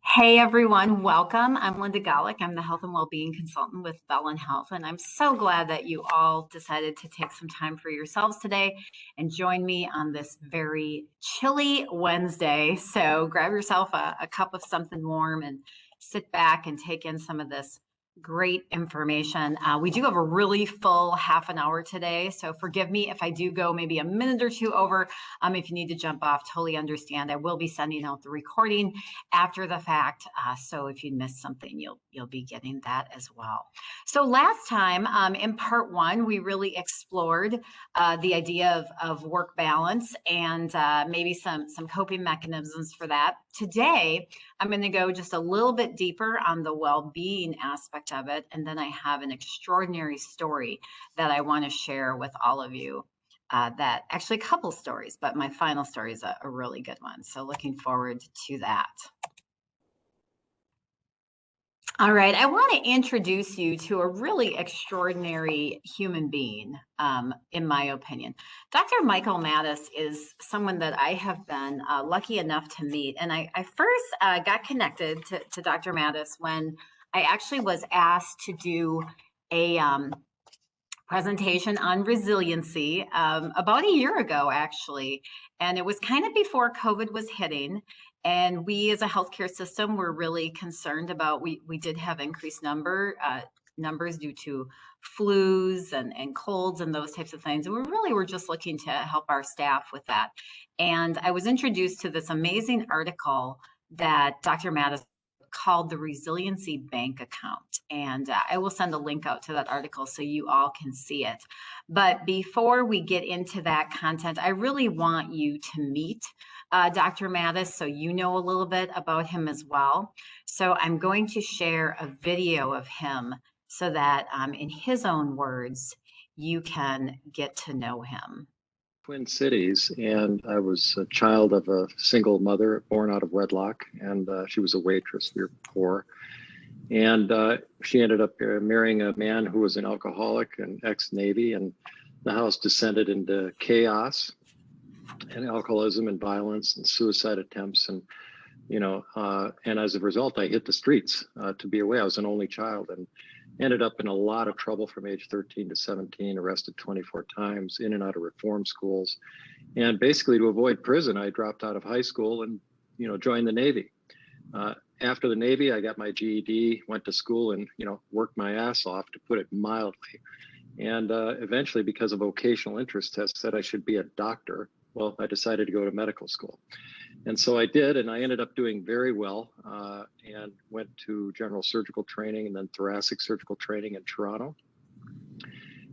Hey everyone, welcome. I'm Linda Golick. I'm the Health and Wellbeing Consultant with Bellin Health, and I'm so glad that you all decided to take some time for yourselves today and join me on this very chilly Wednesday. So grab yourself a cup of something warm and sit back and take in some of this great information. We do have a really full half an hour today, so forgive me if I do go maybe a minute or two over. If you need to jump off, totally understand. I will be sending out the recording after the fact. So if you missed something, you'll be getting that as well. So last time in part one, we really explored the idea of work balance and maybe some coping mechanisms for that. Today, I'm going to go just a little bit deeper on the well-being aspect of it. And then I have an extraordinary story that I want to share with all of you. That actually a couple stories, but my final story is a really good one. So looking forward to that. All right, I want to introduce you to a really extraordinary human being, in my opinion. Dr. Michael Mattis is someone that I have been lucky enough to meet. And I first got connected to Dr. Mattis when I actually was asked to do a presentation on resiliency about a year ago, actually. And it was kind of before COVID was hitting. And we as a healthcare system were really concerned about, we did have increased numbers due to flus and colds and those types of things. And we really were just looking to help our staff with that. And I was introduced to this amazing article that Dr. Mattis called the Resiliency Bank Account. And I will send a link out to that article so you all can see it. But before we get into that content, I really want you to meet Dr. Mattis so you know a little bit about him as well. So I'm going to share a video of him so that in his own words, you can get to know him. Twin Cities, and I was a child of a single mother born out of wedlock, and she was a waitress. We were poor, and she ended up marrying a man who was an alcoholic and ex-Navy, and the house descended into chaos and alcoholism and violence and suicide attempts, and and as a result, I hit the streets to be away. I was an only child and ended up in a lot of trouble from age 13 to 17, arrested 24 times, in and out of reform schools. And basically to avoid prison, I dropped out of high school and, joined the Navy. After the Navy, I got my GED, went to school and, worked my ass off, to put it mildly. And eventually, because of vocational interest tests, said I should be a doctor. Well, I decided to go to medical school. And so I did, and I ended up doing very well and went to general surgical training and then thoracic surgical training in Toronto,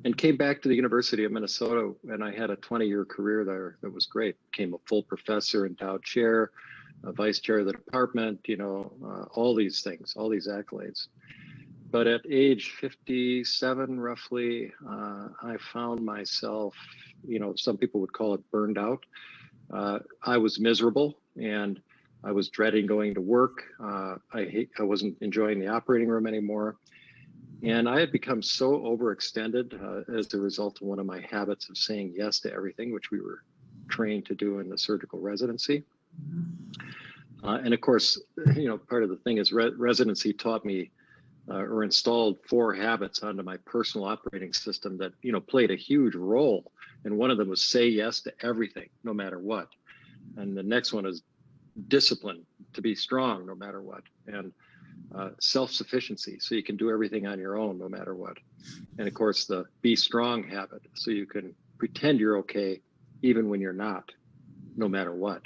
and came back to the University of Minnesota, and I had a 20-year career there that was great. Became a full professor, endowed chair, a vice chair of the department, all these things, all these accolades. But at age 57, roughly, I found myself, some people would call it burned out. I was miserable and I was dreading going to work. I wasn't enjoying the operating room anymore. And I had become so overextended as a result of one of my habits of saying yes to everything, which we were trained to do in the surgical residency. And of course, part of the thing is residency taught me or installed 4 habits onto my personal operating system that, played a huge role. And one of them was say yes to everything, no matter what. And the next one is discipline, to be strong, no matter what. And self-sufficiency, so you can do everything on your own, no matter what. And of course, the be strong habit, so you can pretend you're okay, even when you're not, no matter what.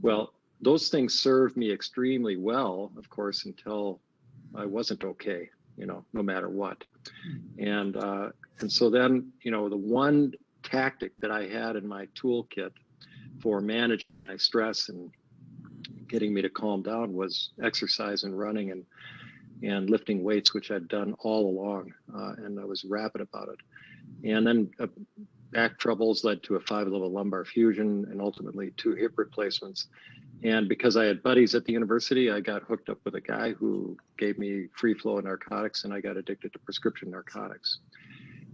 Well, those things served me extremely well, of course, until I wasn't okay, no matter what. And so then, the one tactic that I had in my toolkit for managing my stress and getting me to calm down was exercise and running and lifting weights, which I'd done all along, and I was rapid about it. And then back troubles led to a 5-level lumbar fusion and ultimately 2 hip replacements. And because I had buddies at the university, I got hooked up with a guy who gave me free flow of narcotics, and I got addicted to prescription narcotics.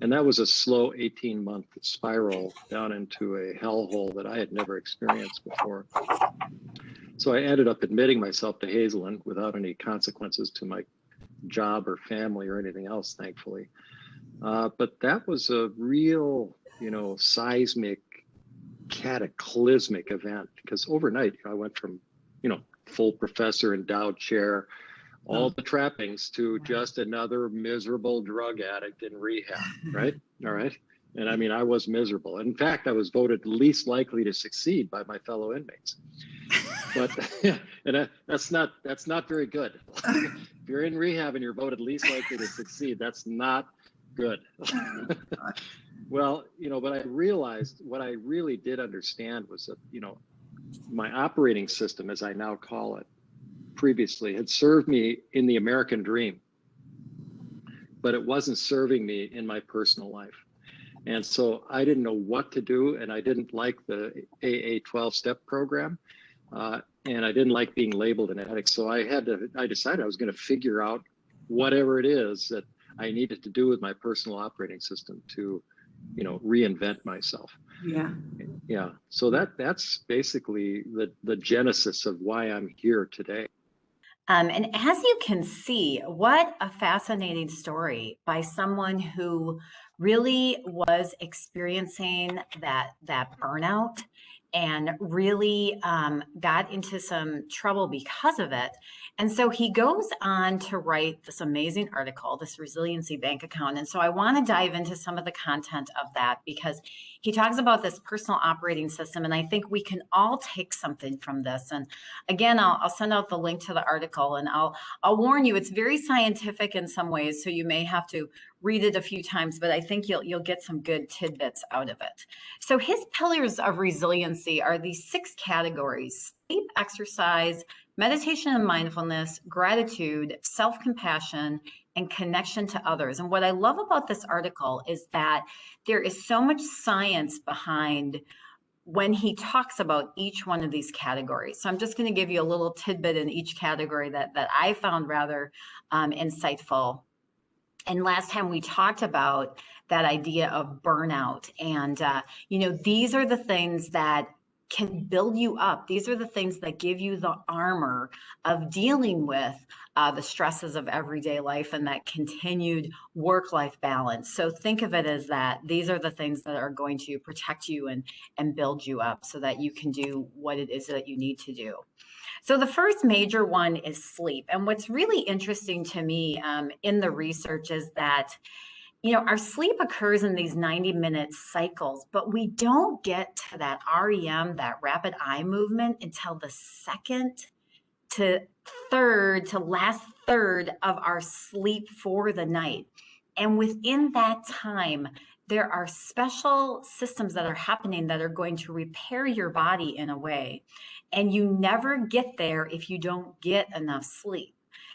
And that was a slow 18-month spiral down into a hellhole that I had never experienced before. So I ended up admitting myself to Hazelden without any consequences to my job or family or anything else, thankfully. But that was a real, seismic, cataclysmic event, because overnight I went from, full professor, endowed chair, all the trappings, to just another miserable drug addict in rehab, right? All right. And I mean, I was miserable. In fact, I was voted least likely to succeed by my fellow inmates. But and that's not very good. If you're in rehab and you're voted least likely to succeed, that's not good. Well, but I realized what I really did understand was that, my operating system, as I now call it, previously had served me in the American dream, but it wasn't serving me in my personal life. And so I didn't know what to do, and I didn't like the AA 12-step program, and I didn't like being labeled an addict. So I decided I was going to figure out whatever it is that I needed to do with my personal operating system to, reinvent myself. Yeah. So that's basically the genesis of why I'm here today. And as you can see, what a fascinating story by someone who really was experiencing that burnout and really got into some trouble because of it. And so he goes on to write this amazing article, this resiliency bank account. And so I want to dive into some of the content of that, because he talks about this personal operating system. And I think we can all take something from this. And again, I'll send out the link to the article, and I'll warn you, it's very scientific in some ways, so you may have to read it a few times, but I think you'll get some good tidbits out of it. So his pillars of resiliency are these 6 categories: sleep, exercise, meditation and mindfulness, gratitude, self-compassion, and connection to others. And what I love about this article is that there is so much science behind when he talks about each one of these categories. So I'm just going to give you a little tidbit in each category that I found rather insightful. And last time we talked about that idea of burnout. And, these are the things that can build you up. These are the things that give you the armor of dealing with the stresses of everyday life and that continued work-life balance. So think of it as that. These are the things that are going to protect you and build you up so that you can do what it is that you need to do. So the first major one is sleep. And what's really interesting to me in the research is that, our sleep occurs in these 90-minute cycles, but we don't get to that REM, that rapid eye movement, until the second to last third of our sleep for the night. And within that time, there are special systems that are happening that are going to repair your body in a way. And you never get there if you don't get enough sleep.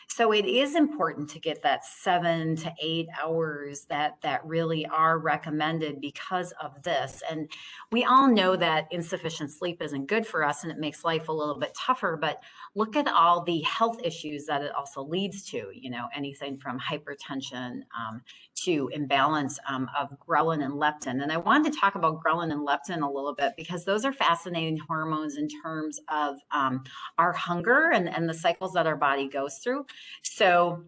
So it is important to get that 7 to 8 hours that really are recommended because of this. And we all know that insufficient sleep isn't good for us and it makes life a little bit tougher, but look at all the health issues that it also leads to, anything from hypertension to imbalance of ghrelin and leptin. And I wanted to talk about ghrelin and leptin a little bit because those are fascinating hormones in terms of our hunger and the cycles that our body goes through. So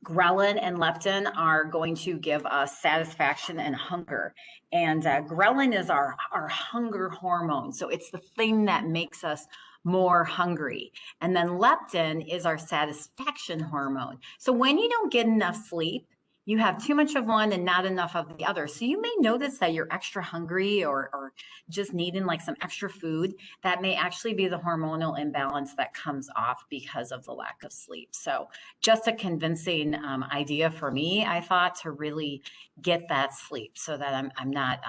ghrelin and leptin are going to give us satisfaction and hunger. And ghrelin is our hunger hormone. So it's the thing that makes us more hungry. And then leptin is our satisfaction hormone. So when you don't get enough sleep, you have too much of one and not enough of the other. So you may notice that you're extra hungry or just needing like some extra food. That may actually be the hormonal imbalance that comes off because of the lack of sleep. So just a convincing idea for me, I thought, to really get that sleep so that I'm not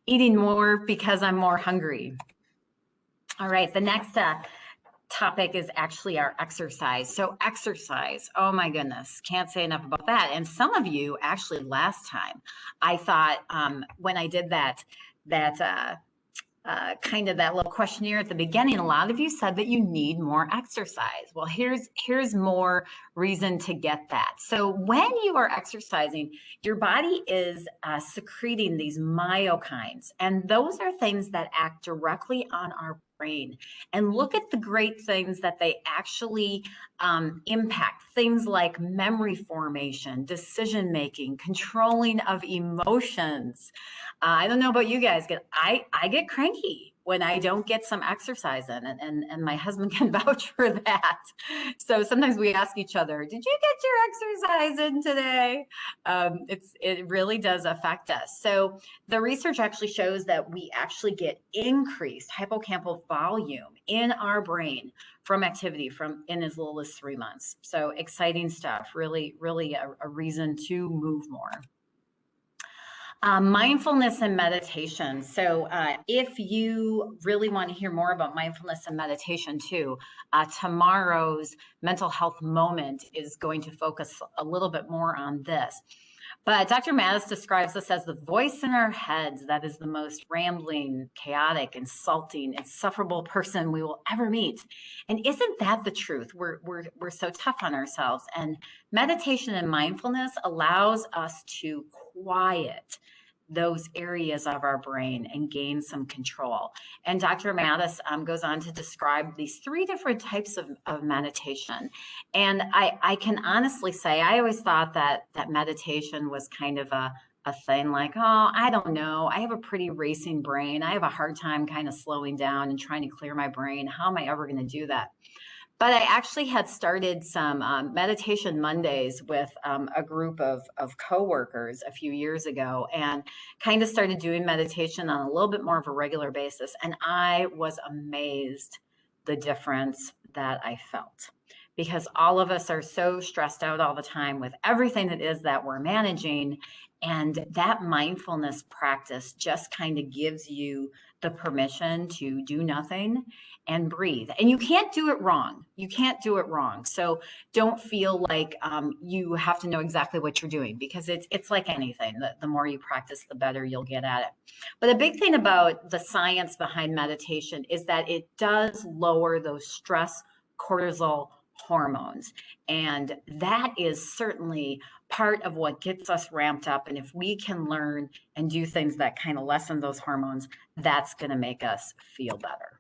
eating more because I'm more hungry. All right, the next topic is actually our exercise. So exercise, oh my goodness, can't say enough about that. And some of you actually last time, I thought when I did that kind of that little questionnaire at the beginning, a lot of you said that you need more exercise. Well, here's more reason to get that. So when you are exercising, your body is secreting these myokines, and those are things that act directly on our brain and look at the great things that they actually impact. Things like memory formation, decision making, controlling of emotions. I don't know about you guys, I get cranky when I don't get some exercise in, and my husband can vouch for that. So sometimes we ask each other, did you get your exercise in today? It really does affect us. So the research actually shows that we actually get increased hippocampal volume in our brain from activity from in as little as 3 months. So exciting stuff, really, really a reason to move more. Mindfulness and meditation. So if you really want to hear more about mindfulness and meditation too, tomorrow's mental health moment is going to focus a little bit more on this. But Dr. Mattis describes this as the voice in our heads that is the most rambling, chaotic, insulting, insufferable person we will ever meet. And isn't that the truth? We're so tough on ourselves. And meditation and mindfulness allows us to quiet those areas of our brain and gain some control. And Dr. Mattis goes on to describe these 3 different types of meditation. And I can honestly say, I always thought that meditation was kind of a thing like, oh, I don't know. I have a pretty racing brain. I have a hard time kind of slowing down and trying to clear my brain. How am I ever going to do that? But I actually had started some meditation Mondays with a group of coworkers a few years ago, and kind of started doing meditation on a little bit more of a regular basis. And I was amazed the difference that I felt, because all of us are so stressed out all the time with everything that is that we're managing. And that mindfulness practice just kind of gives you the permission to do nothing and breathe. And you can't do it wrong. You can't do it wrong. So don't feel like you have to know exactly what you're doing, because it's like anything. The more you practice, the better you'll get at it. But a big thing about the science behind meditation is that it does lower those stress cortisol hormones. And that is certainly part of what gets us ramped up. And if we can learn and do things that kind of lessen those hormones, that's going to make us feel better.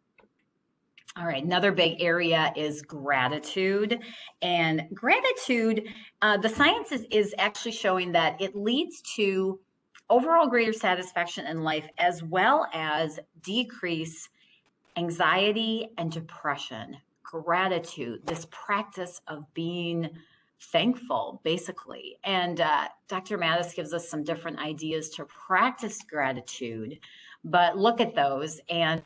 All right, another big area is gratitude. And gratitude, the science is actually showing that it leads to overall greater satisfaction in life, as well as decrease anxiety and depression. Gratitude, this practice of being thankful, basically. And Dr. Mattis gives us some different ideas to practice gratitude, but look at those. And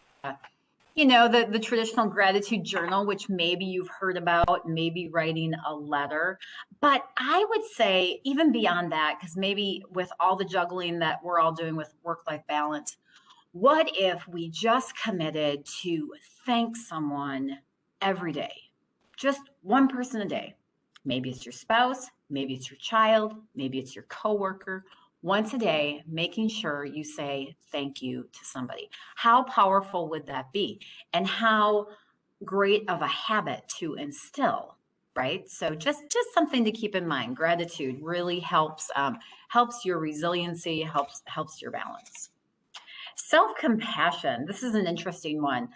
you know, the traditional gratitude journal, which maybe you've heard about, maybe writing a letter. But I would say even beyond that, because maybe with all the juggling that we're all doing with work-life balance, what if we just committed to thank someone every day? Just one person a day. Maybe it's your spouse, maybe it's your child, maybe it's your coworker. Once a day, making sure you say thank you to somebody. How powerful would that be? And how great of a habit to instill, right? So just something to keep in mind. Gratitude really helps your resiliency, helps your balance. Self-compassion. This is an interesting one.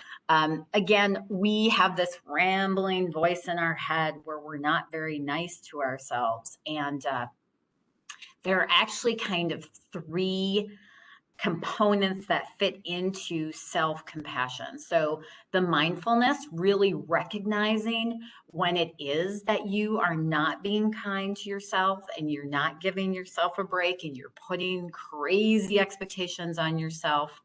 Again, we have this rambling voice in our head where we're not very nice to ourselves. And there are actually kind of 3 components that fit into self-compassion. So the mindfulness, really recognizing when it is that you are not being kind to yourself and you're not giving yourself a break and you're putting crazy expectations on yourself.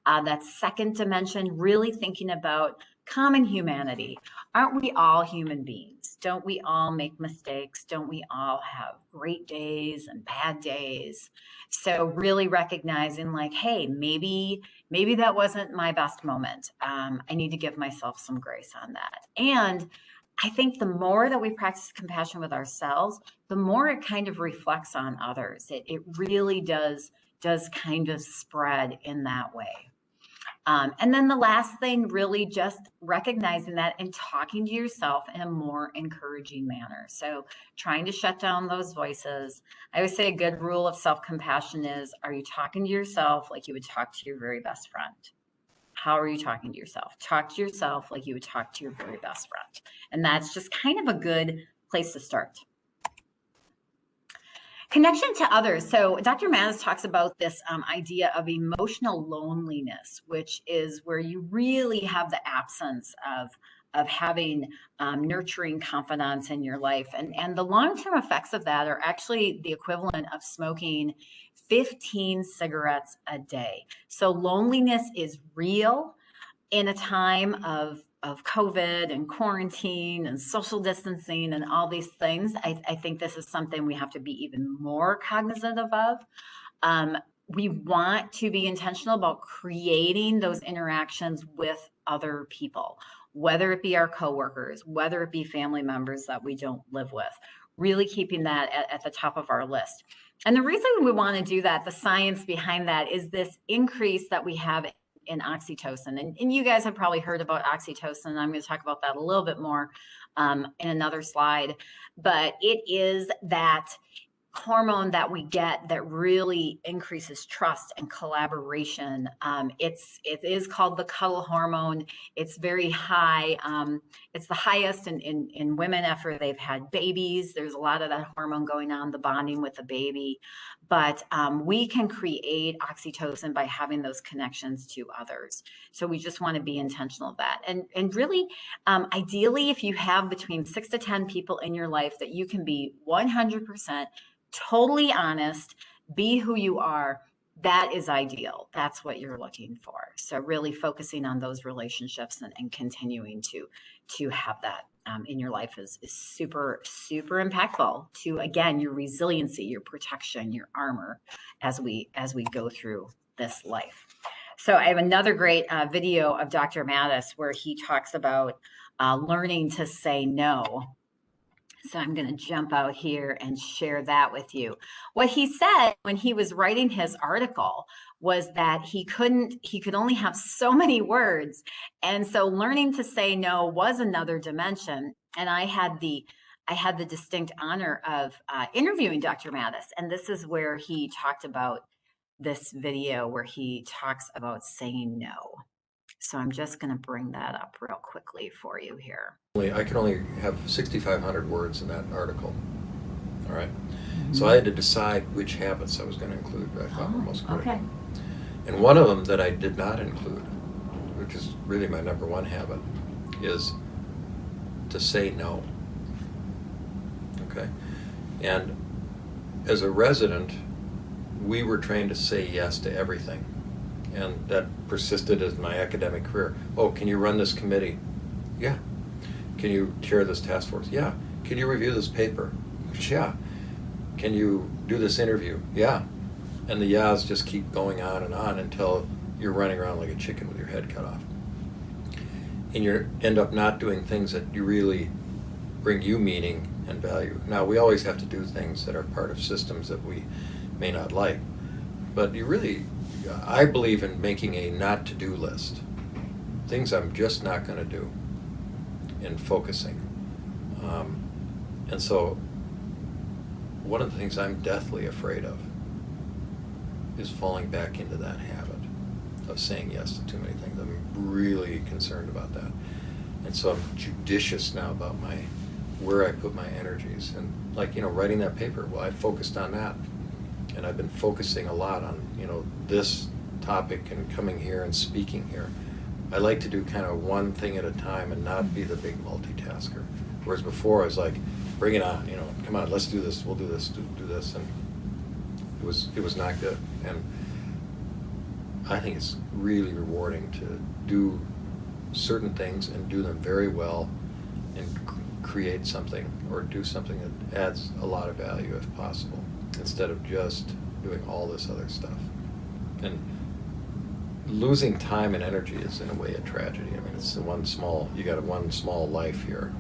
That second dimension, really thinking about common humanity. Aren't we all human beings? Don't we all make mistakes? Don't we all have great days and bad days? So really recognizing like, hey, maybe that wasn't my best moment. I need to give myself some grace on that. And I think the more that we practice compassion with ourselves, the more it kind of reflects on others. It really does kind of spread in that way. And then the last thing, really just recognizing that and talking to yourself in a more encouraging manner. So trying to shut down those voices. I always say a good rule of self-compassion is, are you talking to yourself like you would talk to your very best friend? How are you talking to yourself? Talk to yourself like you would talk to your very best friend. And that's just kind of a good place to start. Connection to others. So Dr. Mattis talks about this idea of emotional loneliness, which is where you really have the absence of having nurturing confidants in your life. And the long-term effects of that are actually the equivalent of smoking 15 cigarettes a day. So loneliness is real in a time of COVID and quarantine and social distancing and all these things. I think this is something we have to be even more cognizant of. We want to be intentional about creating those interactions with other people, whether it be our coworkers, whether it be family members that we don't live with, really keeping that at the top of our list. And the reason we want to do that, the science behind that, is this increase that we have in oxytocin. And you guys have probably heard about oxytocin. I'm going to talk about that a little bit more in another slide. But it is that hormone that we get that really increases trust and collaboration. It is called the cuddle hormone. It's very high. It's the highest in women after they've had babies. There's a lot of that hormone going on, the bonding with the baby. But we can create oxytocin by having those connections to others. So we just want to be intentional of that. And really, ideally, if you have between 6 to 10 people in your life that you can be 100% totally honest, be who you are, that is ideal. That's what you're looking for. So really focusing on those relationships and continuing to have that in your life is super, super impactful to, again, your resiliency, your protection, your armor as we go through this life. So I have another great video of Dr. Mattis where he talks about learning to say no. So I'm going to jump out here and share that with you. What he said when he was writing his article was that he could only have so many words. And so learning to say no was another dimension. And I had the distinct honor of interviewing Dr. Mattis. And this is where he talked about this video where he talks about saying no. So I'm just going to bring that up real quickly for you here. I can only have 6,500 words in that article. All right. Mm-hmm. So I had to decide which habits I was going to include that I thought were most critical. Okay. And one of them that I did not include, which is really my number one habit, is to say no. Okay. And as a resident, we were trained to say yes to everything. And that persisted as my academic career. Oh, can you run this committee? Yeah. Can you chair this task force? Yeah. Can you review this paper? Yeah. Can you do this interview? Yeah. And the yeahs just keep going on and on until you're running around like a chicken with your head cut off. And you end up not doing things that you really bring you meaning and value. Now, we always have to do things that are part of systems that we may not like. But I believe in making a not-to-do list. Things I'm just not going to do. And focusing. And so one of the things I'm deathly afraid of is falling back into that habit of saying yes to too many things. I'm really concerned about that. And so I'm judicious now about where I put my energies. And writing that paper, well, I focused on that. And I've been focusing a lot on, this topic and coming here and speaking here. I like to do kind of one thing at a time and not be the big multitasker. Whereas before I was like, bring it on, come on, let's do this, we'll do this, do this. And it was not good. And I think it's really rewarding to do certain things and do them very well and create something or do something that adds a lot of value if possible, instead of just doing all this other stuff. And losing time and energy is in a way a tragedy. I mean, it's you got one small life here,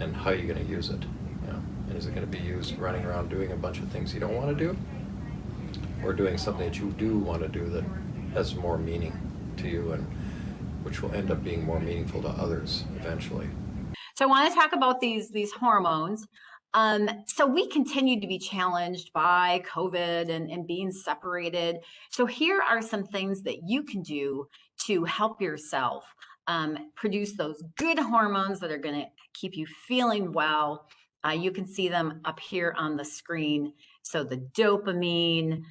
and how are you going to use it? And is it going to be used running around doing a bunch of things you don't want to do, or doing something that you do want to do that has more meaning to you and which will end up being more meaningful to others eventually? So I want to talk about these hormones. So we continue to be challenged by COVID and being separated. So here are some things that you can do to help yourself produce those good hormones that are going to keep you feeling well. You can see them up here on the screen. So the dopamine,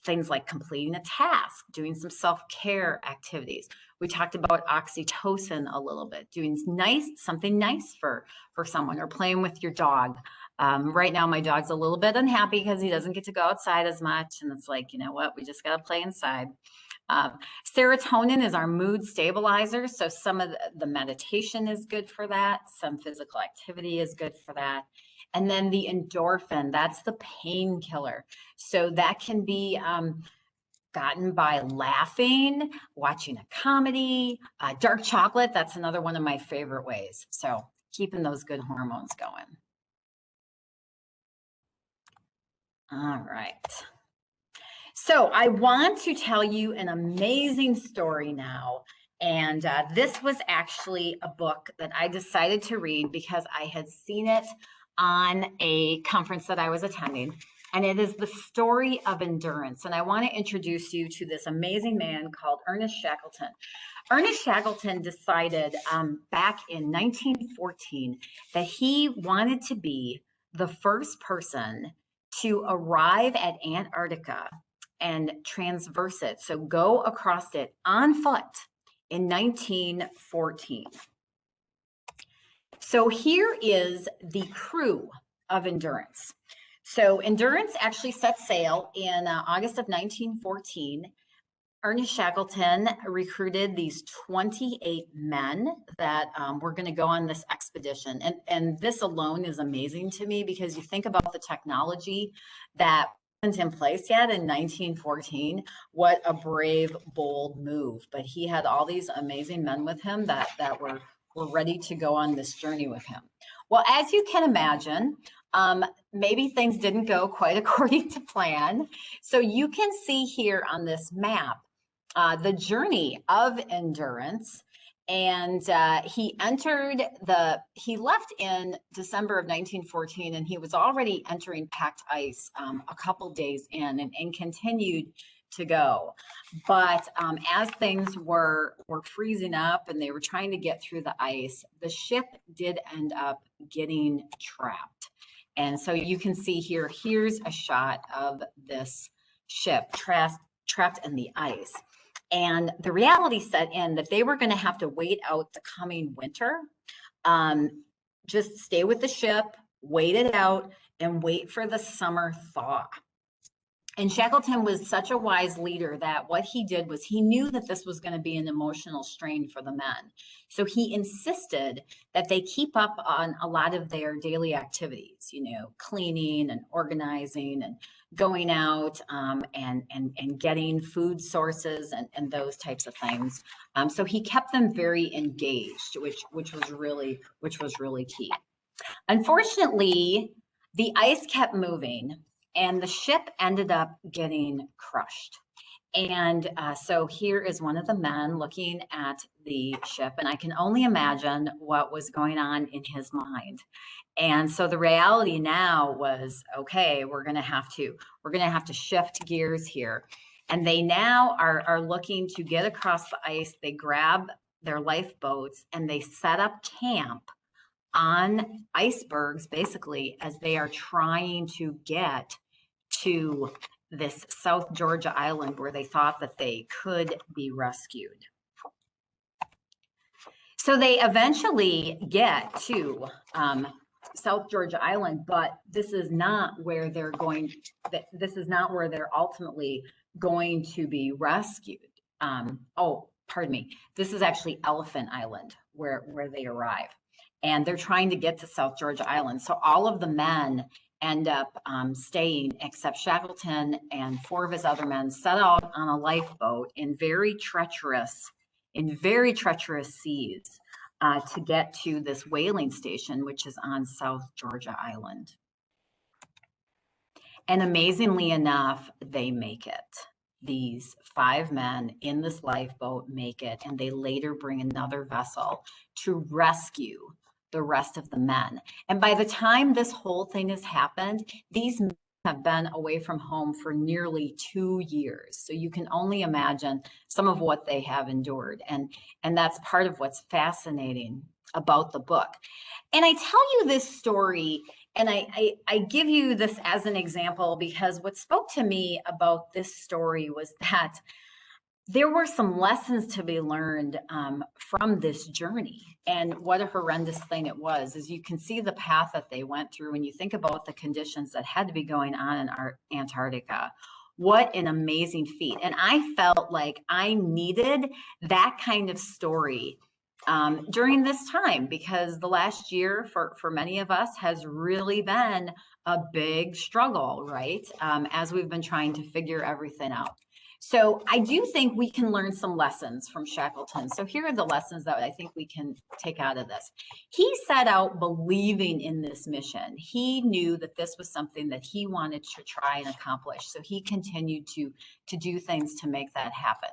things like completing a task, doing some self-care activities. We talked about oxytocin a little bit, doing something nice for someone, or playing with your dog. Right now, my dog's a little bit unhappy because he doesn't get to go outside as much. And it's like, you know what, we just got to play inside. Serotonin is our mood stabilizer. So some of the meditation is good for that. Some physical activity is good for that. And then the endorphin, that's the painkiller. So that can be gotten by laughing, watching a comedy, dark chocolate. That's another one of my favorite ways. So keeping those good hormones going. All right. So I want to tell you an amazing story now. And this was actually a book that I decided to read because I had seen it on a conference that I was attending. And it is the story of endurance. And I want to introduce you to this amazing man called Ernest Shackleton. Ernest Shackleton decided back in 1914 that he wanted to be the first person to arrive at Antarctica and transverse it. So go across it on foot in 1914. So here is the crew of Endurance. So Endurance actually set sail in August of 1914. Ernest Shackleton recruited these 28 men that were going to go on this expedition. And this alone is amazing to me, because you think about the technology that wasn't in place yet in 1914. What a brave, bold move. But he had all these amazing men with him that were ready to go on this journey with him. Well, as you can imagine, maybe things didn't go quite according to plan. So you can see here on this map the journey of Endurance. And he left in December of 1914, and he was already entering packed ice a couple days in, and continued to go. But as things were freezing up and they were trying to get through the ice, the ship did end up getting trapped. And so you can see here, here's a shot of this ship trapped in the ice. And the reality set in that they were going to have to wait out the coming winter, just stay with the ship, wait it out, and wait for the summer thaw. And Shackleton was such a wise leader that what he did was he knew that this was going to be an emotional strain for the men. So he insisted that they keep up on a lot of their daily activities, cleaning and organizing and going out and getting food sources and those types of things. So he kept them very engaged, which was really key. Unfortunately, the ice kept moving, and the ship ended up getting crushed. And so here is one of the men looking at the ship, and I can only imagine what was going on in his mind. And so the reality now was, okay, we're going to have to shift gears here. And they now are looking to get across the ice. They grab their lifeboats and they set up camp on icebergs, basically, as they are trying to get to this South Georgia island where they thought that they could be rescued. So they eventually get to South Georgia island, but this is not where they're ultimately going to be rescued. This is actually Elephant Island where they arrive, and they're trying to get to South Georgia island. So all of the men end up staying, except Shackleton and 4 of his other men set out on a lifeboat in very treacherous seas to get to this whaling station, which is on South Georgia Island. And amazingly enough, they make it. These 5 men in this lifeboat make it, and they later bring another vessel to rescue the rest of the men. And by the time this whole thing has happened, these men have been away from home for nearly 2 years. So you can only imagine some of what they have endured. And that's part of what's fascinating about the book. And I tell you this story, and I give you this as an example because what spoke to me about this story was that there were some lessons to be learned from this journey. And what a horrendous thing it was. As you can see the path that they went through, when you think about the conditions that had to be going on in Antarctica. What an amazing feat. And I felt like I needed that kind of story during this time, because the last year for many of us has really been a big struggle, right? As we've been trying to figure everything out. So I do think we can learn some lessons from Shackleton. So here are the lessons that I think we can take out of this. He set out believing in this mission. He knew that this was something that he wanted to try and accomplish. So he continued to do things to make that happen.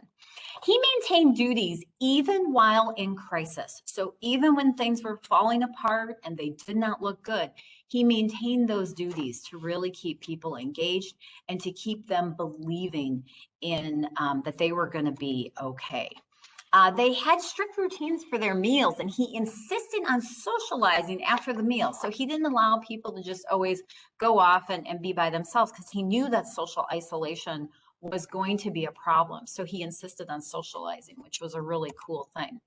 He maintained duties even while in crisis. So even when things were falling apart and they did not look good, he maintained those duties to really keep people engaged and to keep them believing in that they were going to be okay. They had strict routines for their meals, and he insisted on socializing after the meal. So he didn't allow people to just always go off and be by themselves, because he knew that social isolation was going to be a problem. So he insisted on socializing, which was a really cool thing.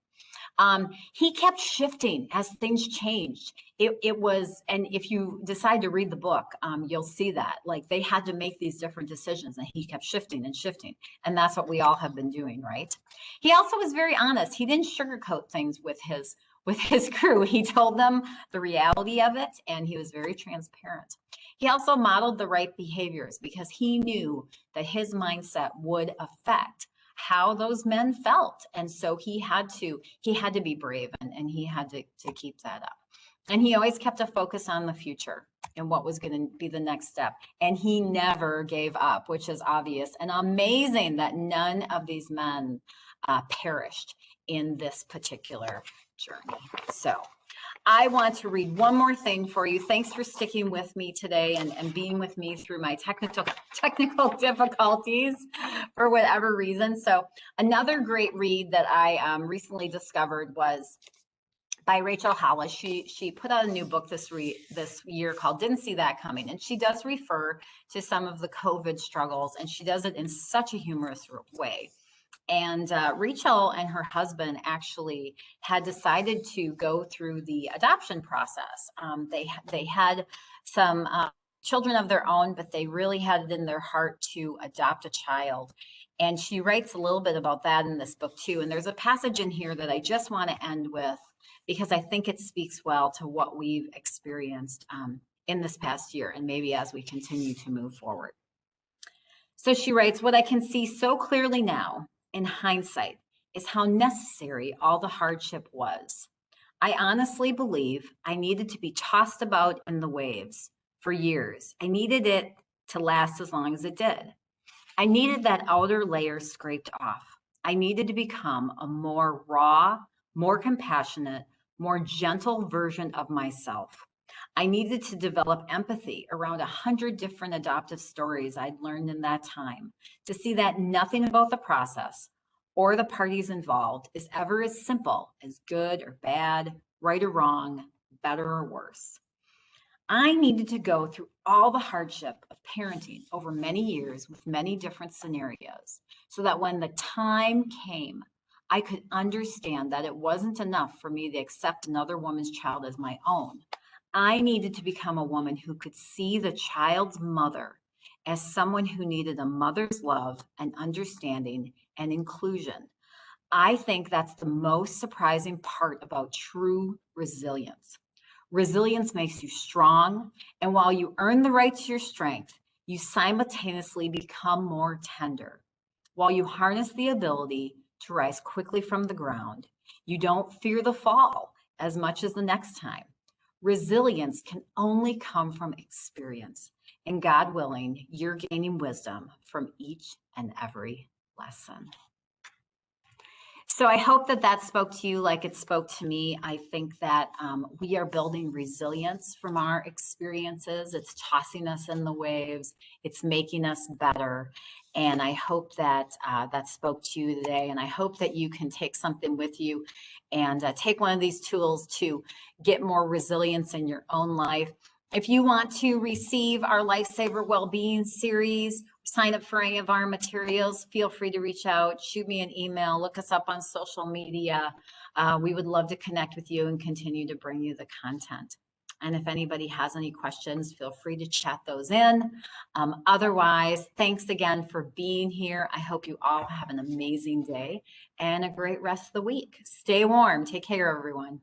He kept shifting as things changed. It was, and if you decide to read the book, you'll see that, like, they had to make these different decisions, and he kept shifting and shifting. And that's what we all have been doing, right? He also was very honest. He didn't sugarcoat things with his crew. He told them the reality of it, and he was very transparent. He also modeled the right behaviors, because he knew that his mindset would affect how those men felt. And so he had to be brave, and he had to keep that up. And he always kept a focus on the future and what was going to be the next step. And he never gave up, which is obvious and amazing that none of these men perished in this particular journey. So I want to read one more thing for you. Thanks for sticking with me today and being with me through my technical difficulties for whatever reason. So another great read that I recently discovered was by Rachel Hollis. She put out a new book this year called Didn't See That Coming. And she does refer to some of the COVID struggles, and she does it in such a humorous way. And Rachel and her husband actually had decided to go through the adoption process. They had some children of their own, but they really had it in their heart to adopt a child. And she writes a little bit about that in this book too. And there's a passage in here that I just want to end with, because I think it speaks well to what we've experienced in this past year, and maybe as we continue to move forward. So she writes, "What I can see so clearly now, in hindsight, is how necessary all the hardship was. I honestly believe I needed to be tossed about in the waves for years. I needed it to last as long as it did. I needed that outer layer scraped off. I needed to become a more raw, more compassionate, more gentle version of myself. I needed to develop empathy around 100 different adoptive stories I'd learned in that time, to see that nothing about the process or the parties involved is ever as simple as good or bad, right or wrong, better or worse. I needed to go through all the hardship of parenting over many years with many different scenarios, so that when the time came, I could understand that it wasn't enough for me to accept another woman's child as my own. I needed to become a woman who could see the child's mother as someone who needed a mother's love and understanding and inclusion. I think that's the most surprising part about true resilience. Resilience makes you strong, and while you earn the right to your strength, you simultaneously become more tender. While you harness the ability to rise quickly from the ground, you don't fear the fall as much as the next time. Resilience can only come from experience, and God willing, you're gaining wisdom from each and every lesson." So I hope that that spoke to you like it spoke to me. I think that we are building resilience from our experiences. It's tossing us in the waves. It's making us better. And I hope that that spoke to you today. And I hope that you can take something with you and take one of these tools to get more resilience in your own life. If you want to receive our Lifesaver Wellbeing series, sign up for any of our materials, feel free to reach out, shoot me an email, look us up on social media. We would love to connect with you and continue to bring you the content. And if anybody has any questions, feel free to chat those in. Otherwise, thanks again for being here. I hope you all have an amazing day and a great rest of the week. Stay warm. Take care, everyone.